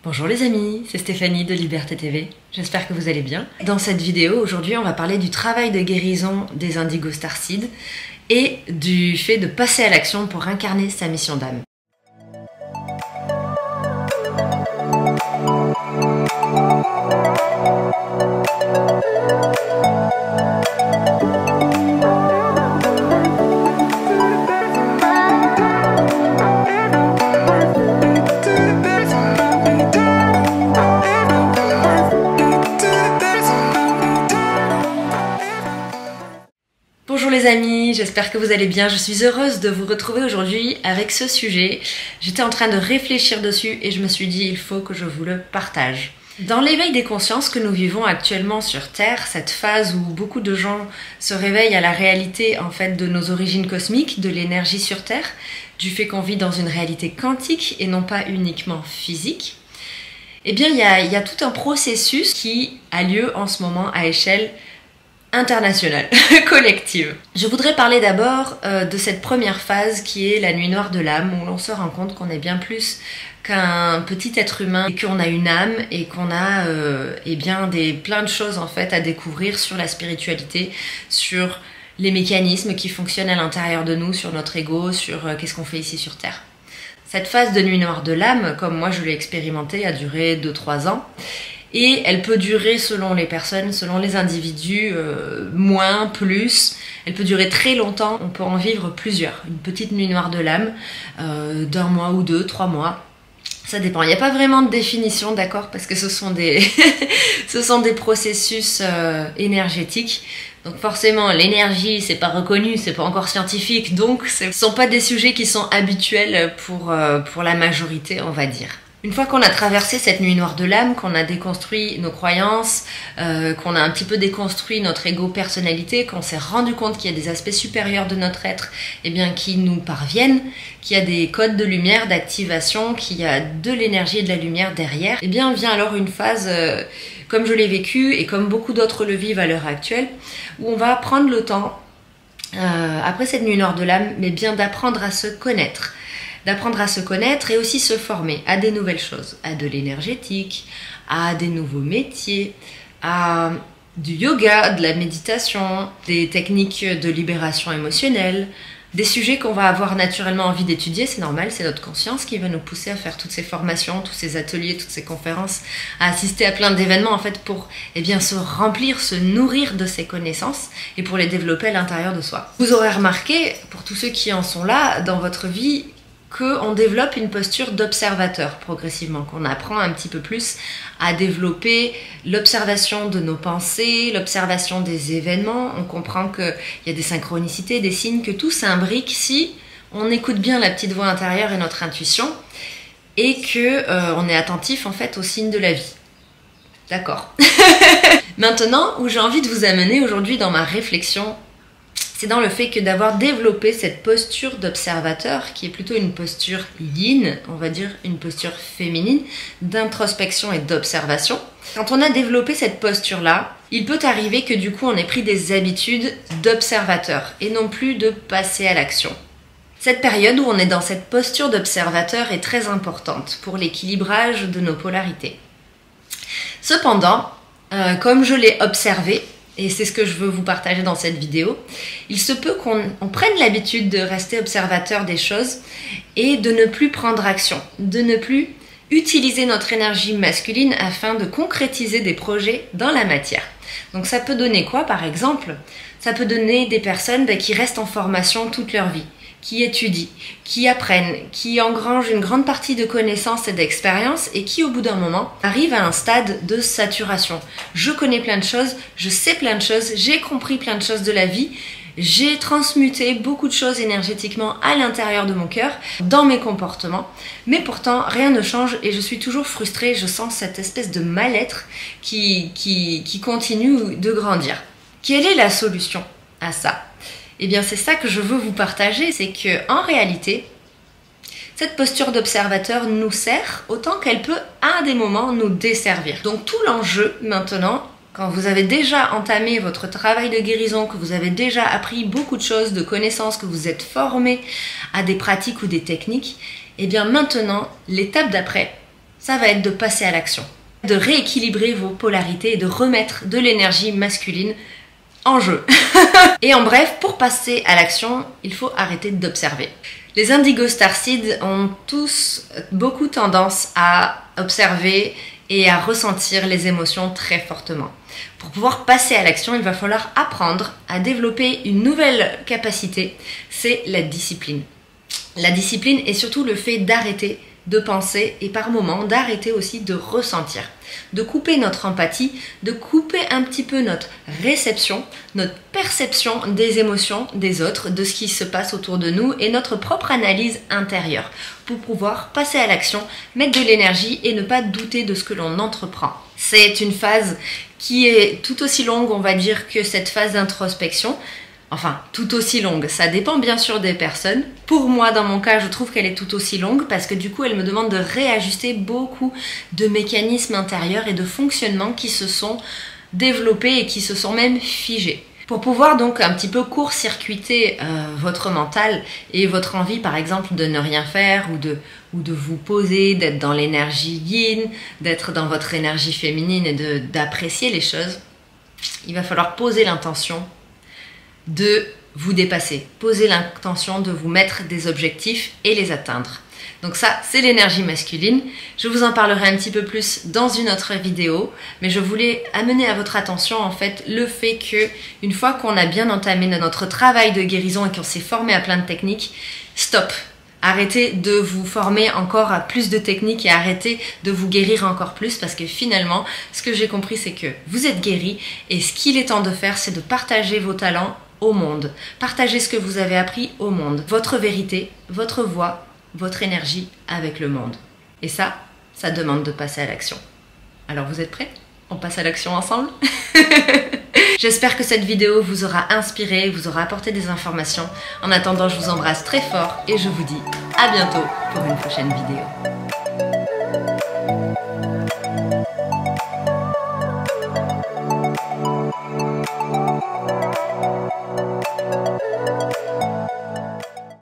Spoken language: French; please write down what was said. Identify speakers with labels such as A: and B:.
A: Bonjour les amis, c'est Stéphanie de Liberté TV, j'espère que vous allez bien. Dans cette vidéo, aujourd'hui, on va parler du travail de guérison des Indigo Starseed et du fait de passer à l'action pour incarner sa mission d'âme. Bonjour les amis, j'espère que vous allez bien. Je suis heureuse de vous retrouver aujourd'hui avec ce sujet. J'étais en train de réfléchir dessus et je me suis dit il faut que je vous le partage. Dans l'éveil des consciences que nous vivons actuellement sur Terre, cette phase où beaucoup de gens se réveillent à la réalité en fait de nos origines cosmiques, de l'énergie sur Terre, du fait qu'on vit dans une réalité quantique et non pas uniquement physique, eh bien il y a tout un processus qui a lieu en ce moment à échelle internationale, collective. Je voudrais parler d'abord de cette première phase qui est la nuit noire de l'âme, où l'on se rend compte qu'on est bien plus qu'un petit être humain et qu'on a une âme et qu'on a plein de choses en fait à découvrir sur la spiritualité, sur les mécanismes qui fonctionnent à l'intérieur de nous, sur notre ego, sur qu'est-ce qu'on fait ici sur Terre. Cette phase de nuit noire de l'âme, comme moi je l'ai expérimentée, a duré 2-3 ans. Et elle peut durer selon les personnes, selon les individus, moins, plus. Elle peut durer très longtemps, on peut en vivre plusieurs. Une petite nuit noire de l'âme, d'1 mois ou 2, 3 mois. Ça dépend. Il n'y a pas vraiment de définition, d'accord, parce que ce sont des, ce sont des processus énergétiques. Donc forcément, l'énergie, c'est pas reconnu, c'est pas encore scientifique, donc ce ne sont pas des sujets qui sont habituels pour la majorité, on va dire. Une fois qu'on a traversé cette nuit noire de l'âme, qu'on a déconstruit nos croyances, qu'on a un petit peu déconstruit notre ego-personnalité, qu'on s'est rendu compte qu'il y a des aspects supérieurs de notre être qui nous parviennent, qu'il y a des codes de lumière, d'activation, qu'il y a de l'énergie et de la lumière derrière, vient alors une phase, comme je l'ai vécu et comme beaucoup d'autres le vivent à l'heure actuelle, où on va prendre le temps, après cette nuit noire de l'âme, d'apprendre à se connaître. D'apprendre à se connaître et aussi se former à des nouvelles choses, à de l'énergétique, à des nouveaux métiers, à du yoga, de la méditation, des techniques de libération émotionnelle, des sujets qu'on va avoir naturellement envie d'étudier, c'est normal, c'est notre conscience qui va nous pousser à faire toutes ces formations, tous ces ateliers, toutes ces conférences, à assister à plein d'événements en fait pour se remplir, se nourrir de ces connaissances et pour les développer à l'intérieur de soi. Vous aurez remarqué, pour tous ceux qui en sont là dans votre vie, qu'on développe une posture d'observateur progressivement, qu'on apprend un petit peu plus à développer l'observation de nos pensées, l'observation des événements. On comprend qu'il y a des synchronicités, des signes, que tout s'imbrique si on écoute bien la petite voix intérieure et notre intuition et qu'on est attentif en fait aux signes de la vie. D'accord. Maintenant, où j'ai envie de vous amener aujourd'hui dans ma réflexion, c'est dans le fait que d'avoir développé cette posture d'observateur, qui est plutôt une posture yin, on va dire une posture féminine, d'introspection et d'observation. Quand on a développé cette posture-là, il peut arriver que du coup on ait pris des habitudes d'observateur et non plus de passer à l'action. Cette période où on est dans cette posture d'observateur est très importante pour l'équilibrage de nos polarités. Cependant, comme je l'ai observé, et c'est ce que je veux vous partager dans cette vidéo, il se peut qu'on prenne l'habitude de rester observateur des choses et de ne plus prendre action, de ne plus utiliser notre énergie masculine afin de concrétiser des projets dans la matière. Donc ça peut donner quoi par exemple? Ça peut donner des personnes qui restent en formation toute leur vie, qui étudient, qui apprennent, qui engrangent une grande partie de connaissances et d'expériences et qui, au bout d'un moment, arrivent à un stade de saturation. Je connais plein de choses, je sais plein de choses, j'ai compris plein de choses de la vie, j'ai transmuté beaucoup de choses énergétiquement à l'intérieur de mon cœur, dans mes comportements, mais pourtant rien ne change et je suis toujours frustrée, je sens cette espèce de mal-être qui continue de grandir. Quelle est la solution à ça ? Eh bien, c'est ça que je veux vous partager, c'est que en réalité, cette posture d'observateur nous sert autant qu'elle peut, à des moments, nous desservir. Donc, tout l'enjeu, maintenant, quand vous avez déjà entamé votre travail de guérison, que vous avez déjà appris beaucoup de choses, de connaissances, que vous êtes formé à des pratiques ou des techniques, eh bien, maintenant, l'étape d'après, ça va être de passer à l'action, de rééquilibrer vos polarités et de remettre de l'énergie masculine en jeu. Et en bref, pour passer à l'action, il faut arrêter d'observer. Les Indigo Starseed ont tous beaucoup tendance à observer et à ressentir les émotions très fortement. Pour pouvoir passer à l'action, il va falloir apprendre à développer une nouvelle capacité, c'est la discipline. La discipline est surtout le fait d'arrêter de penser et par moments d'arrêter aussi de ressentir, de couper notre empathie, de couper un petit peu notre réception, notre perception des émotions des autres, de ce qui se passe autour de nous et notre propre analyse intérieure pour pouvoir passer à l'action, mettre de l'énergie et ne pas douter de ce que l'on entreprend. C'est une phase qui est tout aussi longue, on va dire, que cette phase d'introspection. Enfin, tout aussi longue, ça dépend bien sûr des personnes. Pour moi, dans mon cas, je trouve qu'elle est tout aussi longue parce que du coup, elle me demande de réajuster beaucoup de mécanismes intérieurs et de fonctionnements qui se sont développés et qui se sont même figés. Pour pouvoir donc un petit peu court-circuiter votre mental et votre envie, par exemple, de ne rien faire ou de vous poser, d'être dans l'énergie yin, d'être dans votre énergie féminine et d'apprécier les choses, il va falloir poser l'intention de vous dépasser, poser l'intention de vous mettre des objectifs et les atteindre. Donc ça, c'est l'énergie masculine. Je vous en parlerai un petit peu plus dans une autre vidéo, mais je voulais amener à votre attention en fait le fait que une fois qu'on a bien entamé notre travail de guérison et qu'on s'est formé à plein de techniques, stop! Arrêtez de vous former encore à plus de techniques et arrêtez de vous guérir encore plus parce que finalement, ce que j'ai compris, c'est que vous êtes guéri et ce qu'il est temps de faire, c'est de partager vos talents au monde. Partagez ce que vous avez appris au monde. Votre vérité, votre voix, votre énergie avec le monde. Et ça demande de passer à l'action. Alors vous êtes prêts? On passe à l'action ensemble? J'espère que cette vidéo vous aura inspiré, vous aura apporté des informations. En attendant, je vous embrasse très fort et je vous dis à bientôt pour une prochaine vidéo.